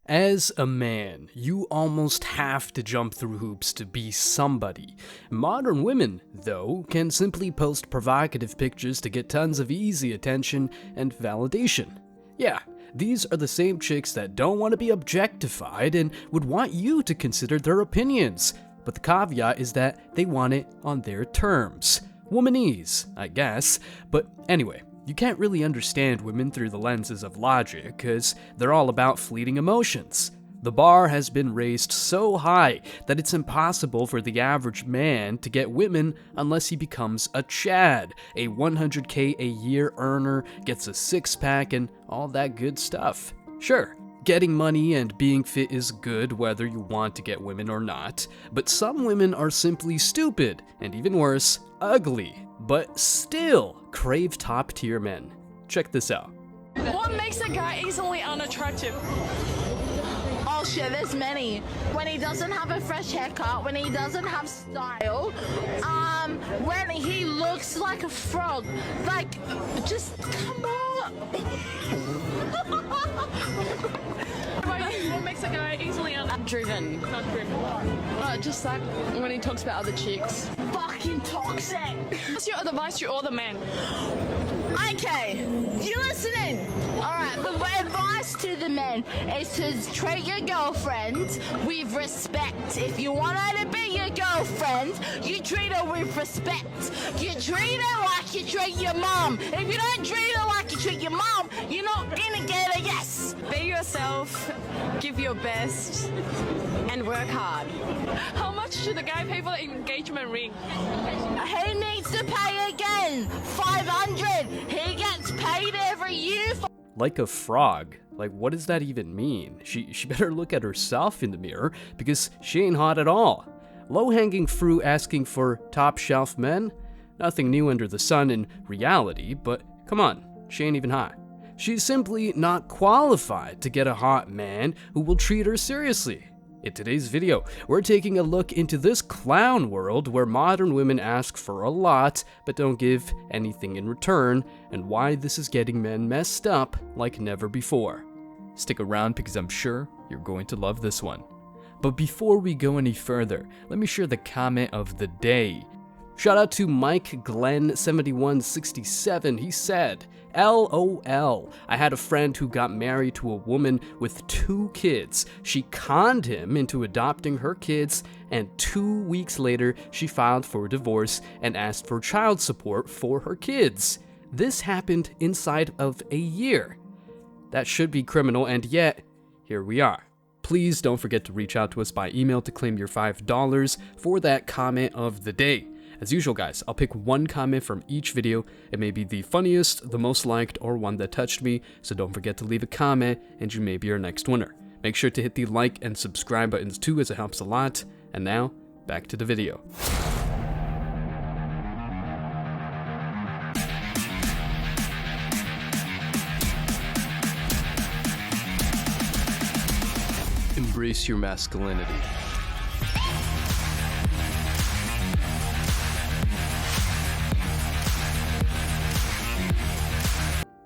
As a man, you almost have to jump through hoops to be somebody. Modern women, though, can simply post provocative pictures to get tons of easy attention and validation. Yeah, these are the same chicks that don't want to be objectified and would want you to consider their opinions. But the caveat is that they want it on their terms. Womanese, I guess. But anyway, you can't really understand women through the lenses of logic, because they're all about fleeting emotions. The bar has been raised so high that it's impossible for the average man to get women unless he becomes a Chad, a 100K a year earner, gets a six-pack, and all that good stuff. Sure, getting money and being fit is good whether you want to get women or not, but some women are simply stupid, and even worse, ugly, but still crave top-tier men. Check this out. What makes a guy easily unattractive? Oh shit, there's many. When he doesn't have a fresh haircut, when he doesn't have style, when he looks like a frog. Like, just come on. What makes a guy easily Driven. just like when he talks about other chicks. Fucking toxic. What's your advice to all the men? Okay, you listening? Alright, the advice to the men is to treat your girlfriend with respect. If you want her to be your girlfriend, you treat her with respect. You treat her like you treat your mom. If you don't treat her like you treat your mom, you're not gonna get a yes. Be yourself, give your best, and work hard. How much should the guy pay for the engagement ring? He needs to pay again. 500. He gets paid every year for Like a frog. Like, what does that even mean? She better look at herself in the mirror, because she ain't hot at all. Low-hanging fruit asking for top-shelf men? Nothing new under the sun in reality, but come on, she ain't even hot. She's simply not qualified to get a hot man who will treat her seriously. In today's video, we're taking a look into this clown world where modern women ask for a lot but don't give anything in return, and why this is getting men messed up like never before. Stick around because I'm sure you're going to love this one. But before we go any further, let me share the comment of the day. Shout out to Mike Glenn 7167. He said, LOL, I had a friend who got married to a woman with 2 kids. She conned him into adopting her kids, and 2 weeks later, she filed for divorce and asked for child support for her kids. This happened inside of a year. That should be criminal, and yet, here we are. Please don't forget to reach out to us by email to claim your $5 for that comment of the day. As usual, guys, I'll pick one comment from each video. It may be the funniest, the most liked, or one that touched me, so don't forget to leave a comment, and you may be our next winner. Make sure to hit the like and subscribe buttons too, as it helps a lot. And now, back to the video. Embrace your masculinity.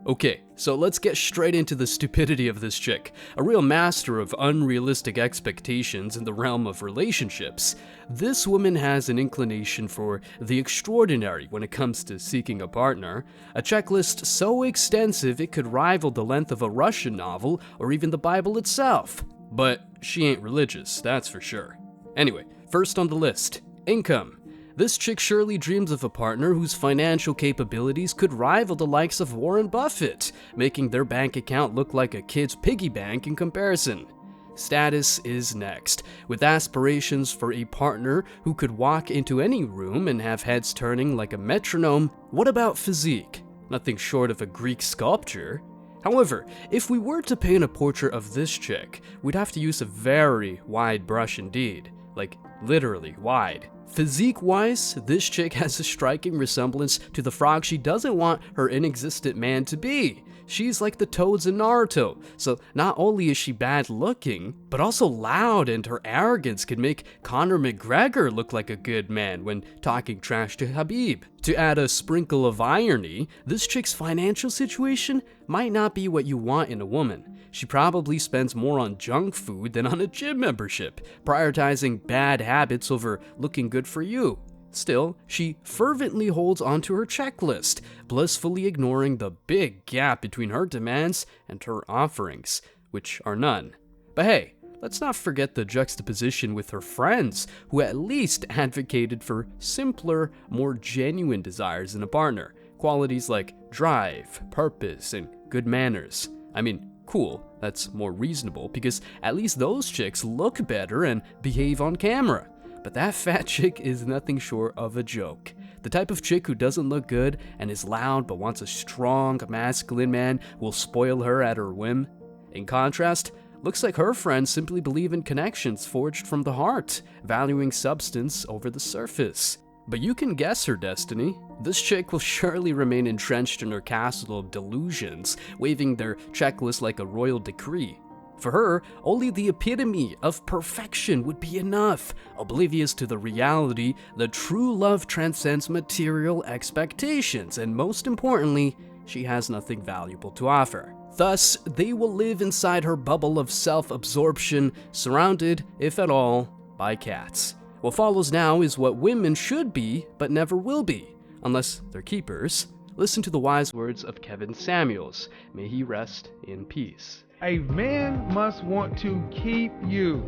Okay, so let's get straight into the stupidity of this chick. A real master of unrealistic expectations in the realm of relationships. This woman has an inclination for the extraordinary when it comes to seeking a partner. A checklist so extensive it could rival the length of a Russian novel or even the Bible itself. But she ain't religious, that's for sure. Anyway, first on the list, income. This chick surely dreams of a partner whose financial capabilities could rival the likes of Warren Buffett, making their bank account look like a kid's piggy bank in comparison. Status is next, with aspirations for a partner who could walk into any room and have heads turning like a metronome. What about physique? Nothing short of a Greek sculpture. However, if we were to paint a portrait of this chick, we'd have to use a very wide brush indeed. Like, literally wide. Physique-wise, this chick has a striking resemblance to the frog she doesn't want her inexistent man to be. She's like the toads in Naruto, so not only is she bad looking, but also loud, and her arrogance could make Conor McGregor look like a good man when talking trash to Habib. To add a sprinkle of irony, this chick's financial situation might not be what you want in a woman. she probably spends more on junk food than on a gym membership, prioritizing bad habits over looking good for you. Still, she fervently holds onto her checklist, blissfully ignoring the big gap between her demands and her offerings, which are none. But hey, let's not forget the juxtaposition with her friends, who at least advocated for simpler, more genuine desires in a partner. Qualities like drive, purpose, and good manners. I mean, cool, that's more reasonable because at least those chicks look better and behave on camera. But that fat chick is nothing short of a joke. The type of chick who doesn't look good and is loud but wants a strong, masculine man who will spoil her at her whim. In contrast, looks like her friends simply believe in connections forged from the heart, valuing substance over the surface. But you can guess her destiny. This chick will surely remain entrenched in her castle of delusions, waving their checklist like a royal decree. For her, only the epitome of perfection would be enough, oblivious to the reality that true love transcends material expectations, and most importantly, she has nothing valuable to offer. Thus, they will live inside her bubble of self-absorption, surrounded, if at all, by cats. What follows now is what women should be, but never will be, unless they're keepers. Listen to the wise words of Kevin Samuels. May he rest in peace. A man must want to keep you.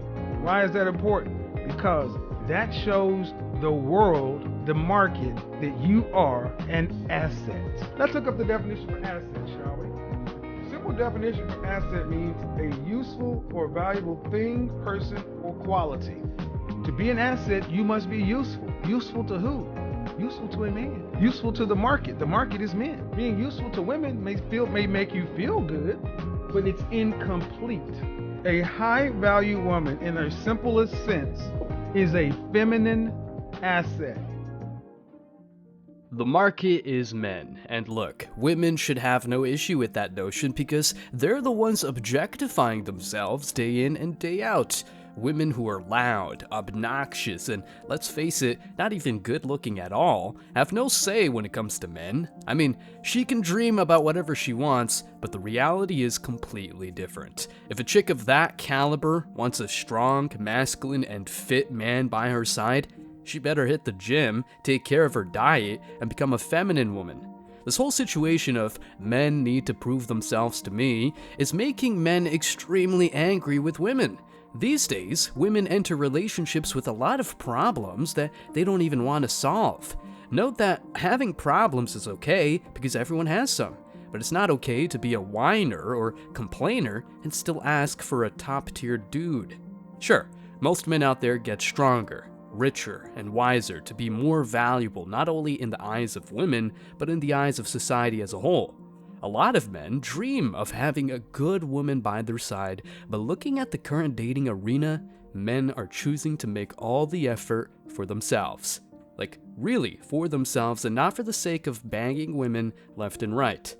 Why is that important? Because that shows the world, the market, that you are an asset. Let's look up the definition for asset, shall we? Simple definition for asset means a useful or valuable thing, person, or quality. To be an asset, you must be useful. Useful to who? Useful to a man. Useful to the market. The market is men. Being useful to women may make you feel good, but it's incomplete. A high-value woman, in her simplest sense, is a feminine asset. The market is men, and look, women should have no issue with that notion because they're the ones objectifying themselves day in and day out. Women who are loud, obnoxious, and let's face it, not even good looking at all, have no say when it comes to men. I mean, she can dream about whatever she wants, but the reality is completely different. If a chick of that caliber wants a strong, masculine, and fit man by her side, she better hit the gym, take care of her diet, and become a feminine woman. This whole situation of men need to prove themselves to me is making men extremely angry with women. These days, women enter relationships with a lot of problems that they don't even want to solve. Note that having problems is okay because everyone has some, but it's not okay to be a whiner or complainer and still ask for a top-tier dude. Sure, most men out there get stronger, richer, and wiser to be more valuable not only in the eyes of women, but in the eyes of society as a whole. A lot of men dream of having a good woman by their side, but looking at the current dating arena, men are choosing to make all the effort for themselves. Like, really for themselves and not for the sake of banging women left and right.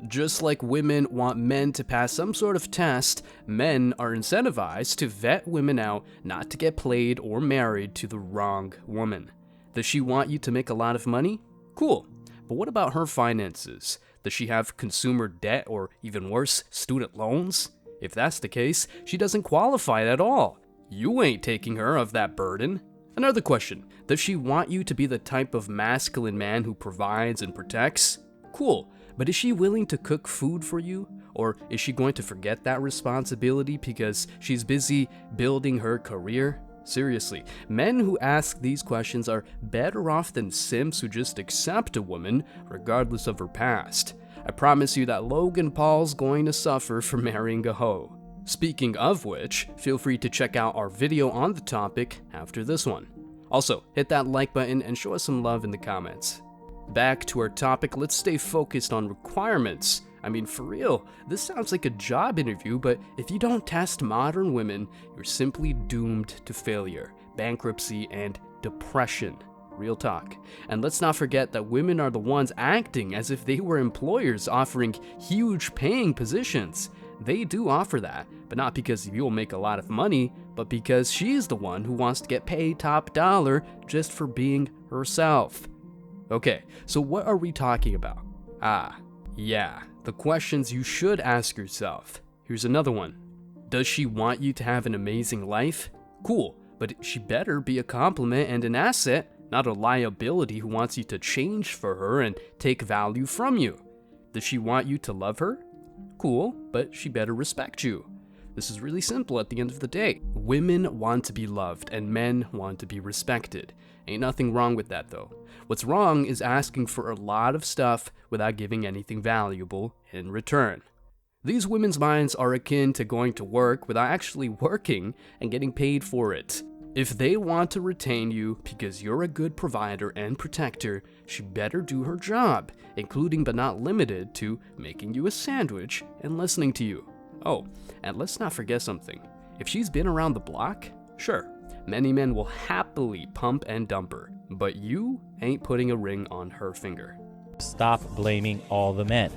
Just like women want men to pass some sort of test, men are incentivized to vet women out not to get played or married to the wrong woman. Does she want you to make a lot of money? Cool. But what about her finances? Does she have consumer debt or, even worse, student loans? If that's the case, she doesn't qualify at all. You ain't taking her of that burden. Another question, does she want you to be the type of masculine man who provides and protects? Cool, but is she willing to cook food for you? Or is she going to forget that responsibility because she's busy building her career? Seriously, men who ask these questions are better off than simps who just accept a woman regardless of her past. I promise you that Logan Paul's going to suffer for marrying a hoe. Speaking of which, feel free to check out our video on the topic after this one. Also, hit that like button and show us some love in the comments. Back to our topic, let's stay focused on requirements. I mean, for real, this sounds like a job interview, but if you don't test modern women, you're simply doomed to failure, bankruptcy, and depression. Real talk. And let's not forget that women are the ones acting as if they were employers offering huge paying positions. They do offer that, but not because you'll make a lot of money, but because she's the one who wants to get paid top dollar just for being herself. Okay, so what are we talking about? Yeah, the questions you should ask yourself. Here's another one. Does she want you to have an amazing life? Cool, but she better be a compliment and an asset, not a liability who wants you to change for her and take value from you. Does she want you to love her? Cool, but she better respect you. This is really simple at the end of the day. Women want to be loved and men want to be respected. Ain't nothing wrong with that though. What's wrong is asking for a lot of stuff without giving anything valuable in return. These women's minds are akin to going to work without actually working and getting paid for it. If they want to retain you because you're a good provider and protector, she better do her job, including but not limited to making you a sandwich and listening to you. Oh, and let's not forget something. If she's been around the block, sure, many men will happily pump and dump her, but you ain't putting a ring on her finger. Stop blaming all the men,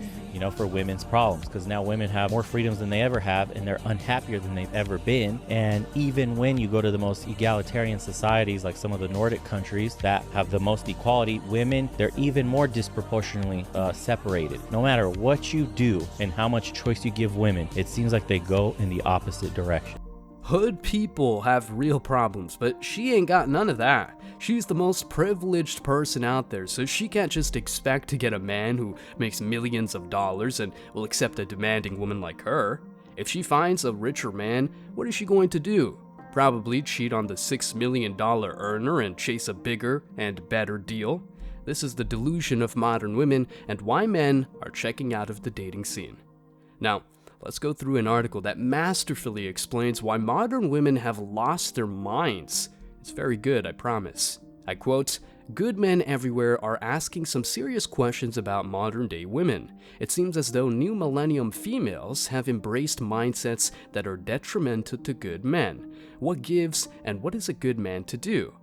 for women's problems, because now women have more freedoms than they ever have and they're unhappier than they've ever been. And even when you go to the most egalitarian societies like some of the Nordic countries that have the most equality, women, they're even more disproportionately separated. No matter what you do and how much choice you give women, it seems like they go in the opposite direction. Hood people have real problems, but she ain't got none of that. She's the most privileged person out there, so she can't just expect to get a man who makes millions of dollars and will accept a demanding woman like her. If she finds a richer man, what is she going to do? Probably cheat on the $6 million earner and chase a bigger and better deal. This is the delusion of modern women and why men are checking out of the dating scene. Now, let's go through an article that masterfully explains why modern women have lost their minds. It's very good, I promise. I quote, "Good men everywhere are asking some serious questions about modern-day women. It seems as though new millennium females have embraced mindsets that are detrimental to good men. What gives and what is a good man to do?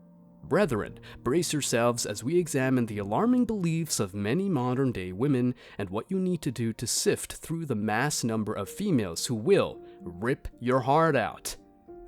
Brethren, brace yourselves as we examine the alarming beliefs of many modern-day women and what you need to do to sift through the mass number of females who will rip your heart out.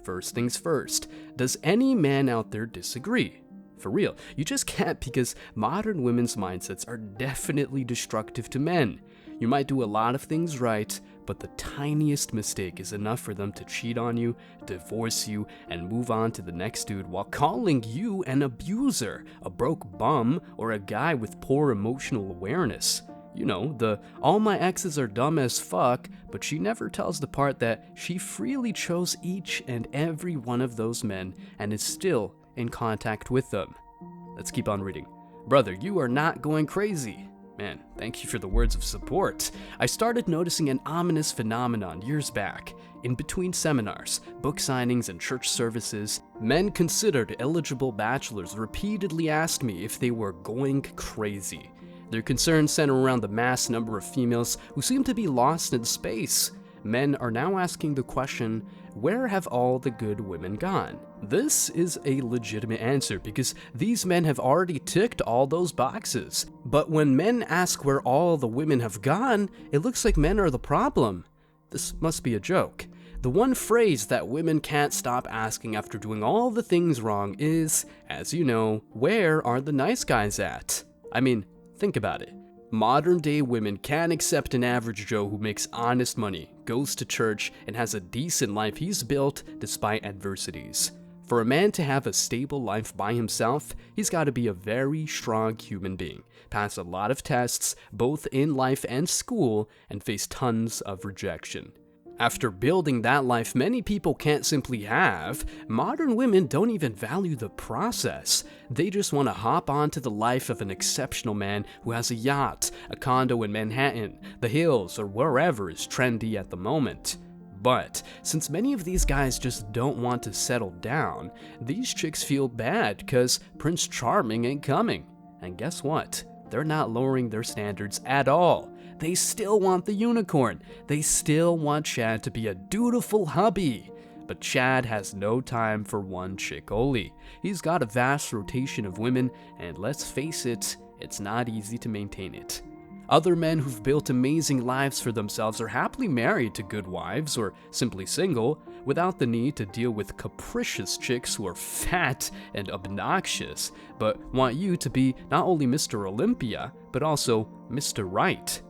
First things first, does any man out there disagree? For real, you just can't because modern women's mindsets are definitely destructive to men. You might do a lot of things right, but the tiniest mistake is enough for them to cheat on you, divorce you, and move on to the next dude while calling you an abuser, a broke bum, or a guy with poor emotional awareness. The all my exes are dumb as fuck, but she never tells the part that she freely chose each and every one of those men and is still in contact with them. Let's keep on reading. Brother, you are not going crazy. Man, thank you for the words of support. I started noticing an ominous phenomenon years back. In between seminars, book signings, and church services, men considered eligible bachelors repeatedly asked me if they were going crazy. Their concerns center around the mass number of females who seem to be lost in space. Men are now asking the question, where have all the good women gone? This is a legitimate answer because these men have already ticked all those boxes. But when men ask where all the women have gone, it looks like men are the problem. This must be a joke. The one phrase that women can't stop asking after doing all the things wrong is, as you know, where are the nice guys at? I mean, think about it. Modern day women can't accept an average Joe who makes honest money, goes to church, and has a decent life he's built despite adversities. For a man to have a stable life by himself, he's got to be a very strong human being, pass a lot of tests, both in life and school, and face tons of rejection. After building that life many people can't simply have, modern women don't even value the process. They just want to hop onto the life of an exceptional man who has a yacht, a condo in Manhattan, the hills, or wherever is trendy at the moment. But since many of these guys just don't want to settle down, these chicks feel bad because Prince Charming ain't coming. And guess what? They're not lowering their standards at all. They still want the unicorn. They still want Chad to be a dutiful hubby. But Chad has no time for one chick only. He's got a vast rotation of women, and let's face it, it's not easy to maintain it. Other men who've built amazing lives for themselves are happily married to good wives or simply single, without the need to deal with capricious chicks who are fat and obnoxious, but want you to be not only Mr. Olympia, but also Mr. Right.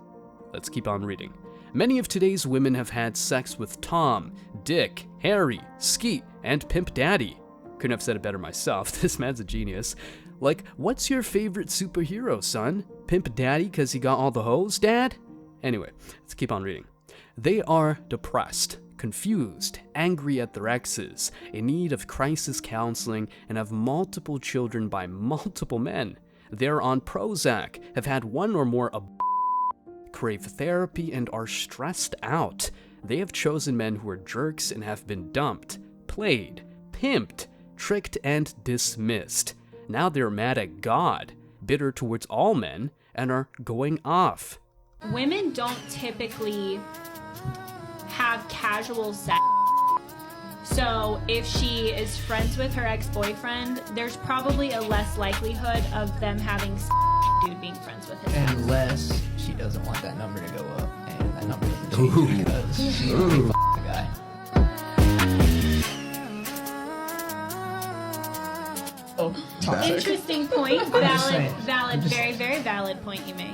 Let's keep on reading. Many of today's women have had sex with Tom, Dick, Harry, Skeet, and Pimp Daddy. Couldn't have said it better myself. This man's a genius. Like, what's your favorite superhero, son? Pimp Daddy because he got all the hoes, Dad? Anyway, let's keep on reading. They are depressed, confused, angry at their exes, in need of crisis counseling, and have multiple children by multiple men. They're on Prozac, have had one or more crave therapy, and are stressed out. They have chosen men who are jerks and have been dumped, played, pimped, tricked, and dismissed. Now they're mad at God, bitter towards all men, and are going off. Women don't typically have casual sex. So if she is friends with her ex-boyfriend, there's probably a less likelihood of them having sex with dude being friends with his ex. Unless she doesn't want that number to go up, and that number doesn't change because she's a guy. Oh, Interesting point. Valid, very, very valid point you make.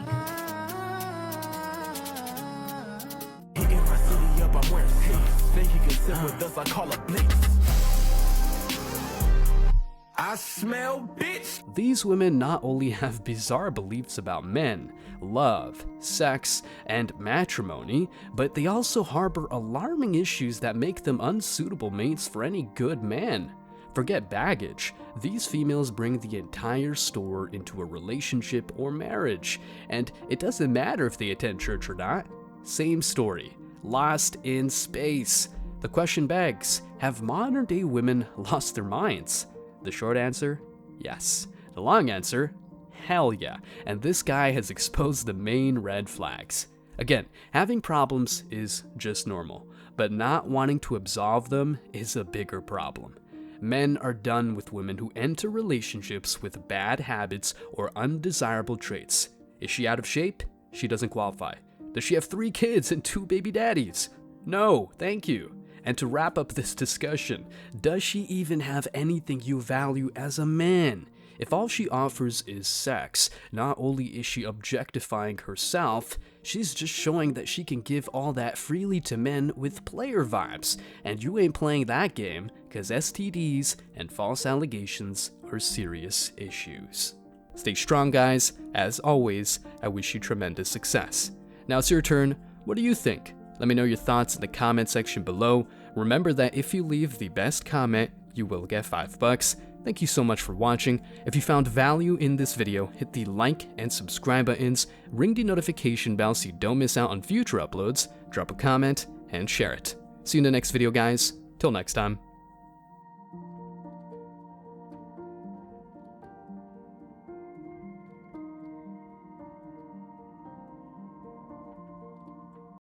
I smell bitch. These women not only have bizarre beliefs about men, love, sex, and matrimony, but they also harbor alarming issues that make them unsuitable mates for any good man. Forget baggage. These females bring the entire store into a relationship or marriage, and it doesn't matter if they attend church or not. Same story. Lost in space. The question begs, have modern day women lost their minds? The short answer, yes. The long answer, hell yeah. And this guy has exposed the main red flags. Again, having problems is just normal, but not wanting to absolve them is a bigger problem. Men are done with women who enter relationships with bad habits or undesirable traits. Is she out of shape? She doesn't qualify. Does she have 3 kids and 2 baby daddies? No, thank you. And to wrap up this discussion, does she even have anything you value as a man? If all she offers is sex, not only is she objectifying herself, she's just showing that she can give all that freely to men with player vibes. And you ain't playing that game, because STDs and false allegations are serious issues. Stay strong, guys. As always, I wish you tremendous success. Now it's your turn. What do you think? Let me know your thoughts in the comment section below. Remember that if you leave the best comment, you will get $5. Thank you so much for watching. If you found value in this video, hit the like and subscribe buttons, ring the notification bell so you don't miss out on future uploads, drop a comment, and share it. See you in the next video, guys. Till next time.